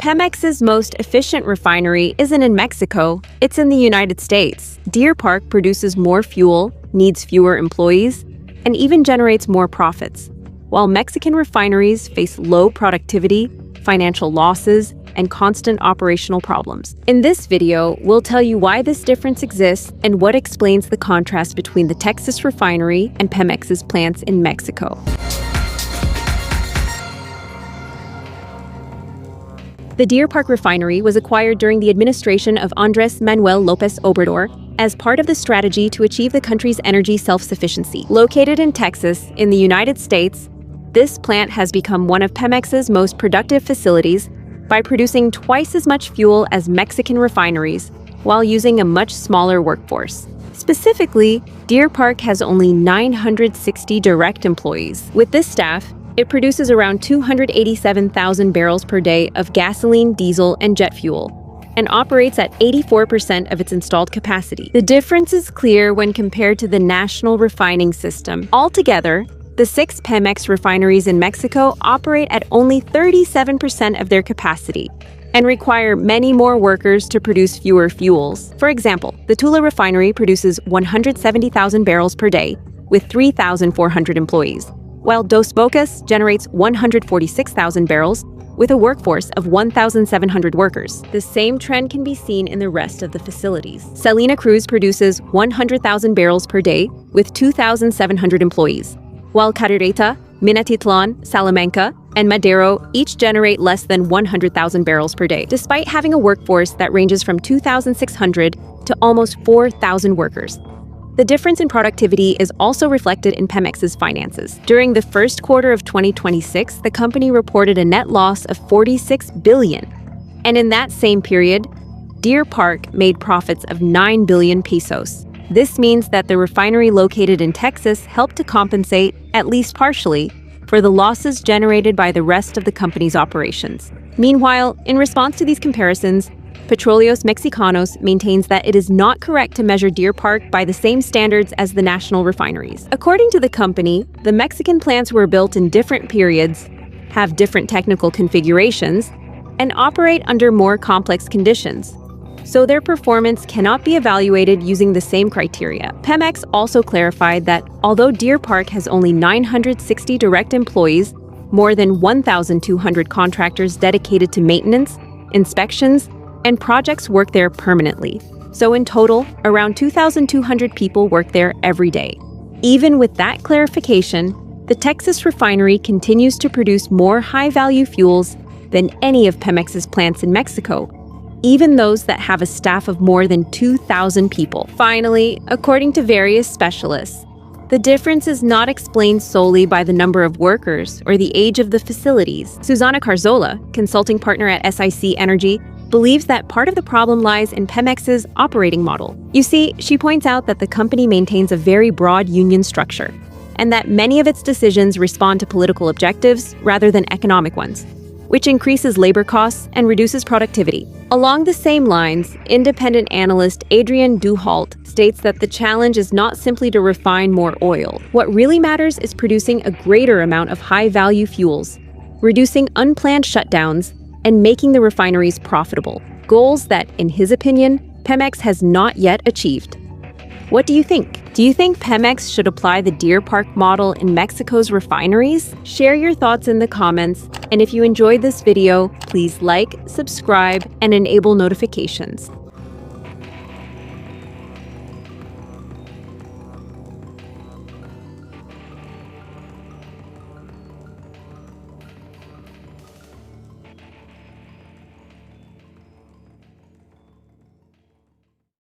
Pemex's most efficient refinery isn't in Mexico, it's in the United States. Deer Park produces more fuel, needs fewer employees, and even generates more profits, while Mexican refineries face low productivity, financial losses, and constant operational problems. In this video, we'll tell you why this difference exists and what explains the contrast between the Texas refinery and Pemex's plants in Mexico. The Deer Park refinery was acquired during the administration of Andrés Manuel López Obrador as part of the strategy to achieve the country's energy self-sufficiency. Located in Texas, in the United States, this plant has become one of Pemex's most productive facilities by producing twice as much fuel as Mexican refineries while using a much smaller workforce. Specifically, Deer Park has only 960 direct employees. With this staff, it produces around 287,000 barrels per day of gasoline, diesel, and jet fuel, and operates at 84% of its installed capacity. The difference is clear when compared to the national refining system. Altogether, the 6 Pemex refineries in Mexico operate at only 37% of their capacity and require many more workers to produce fewer fuels. For example, the Tula refinery produces 170,000 barrels per day with 3,400 employees, while Dos Bocas generates 146,000 barrels with a workforce of 1,700 workers. The same trend can be seen in the rest of the facilities. Salina Cruz produces 100,000 barrels per day with 2,700 employees, while Cadereyta, Minatitlan, Salamanca, and Madero each generate less than 100,000 barrels per day, despite having a workforce that ranges from 2,600 to almost 4,000 workers. The difference in productivity is also reflected in Pemex's finances. During the first quarter of 2026, the company reported a net loss of 46 billion. And in that same period, Deer Park made profits of 9 billion pesos. This means that the refinery located in Texas helped to compensate, at least partially, for the losses generated by the rest of the company's operations. Meanwhile, in response to these comparisons, Petróleos Mexicanos maintains that it is not correct to measure Deer Park by the same standards as the national refineries. According to the company, the Mexican plants were built in different periods, have different technical configurations, and operate under more complex conditions, so their performance cannot be evaluated using the same criteria. Pemex also clarified that although Deer Park has only 960 direct employees, more than 1,200 contractors dedicated to maintenance, inspections, and projects work there permanently. So in total, around 2,200 people work there every day. Even with that clarification, the Texas refinery continues to produce more high-value fuels than any of Pemex's plants in Mexico, even those that have a staff of more than 2,000 people. Finally, according to various specialists, the difference is not explained solely by the number of workers or the age of the facilities. Susana Carzola, consulting partner at SIC Energy, believes that part of the problem lies in Pemex's operating model. You see, she points out that the company maintains a very broad union structure, and that many of its decisions respond to political objectives rather than economic ones, which increases labor costs and reduces productivity. Along the same lines, independent analyst Adrian Duhalt states that the challenge is not simply to refine more oil. What really matters is producing a greater amount of high-value fuels, reducing unplanned shutdowns, and making the refineries profitable, goals that, in his opinion, Pemex has not yet achieved. What do you think? Do you think Pemex should apply the Deer Park model in Mexico's refineries? Share your thoughts in the comments, and if you enjoyed this video, please like, subscribe, and enable notifications.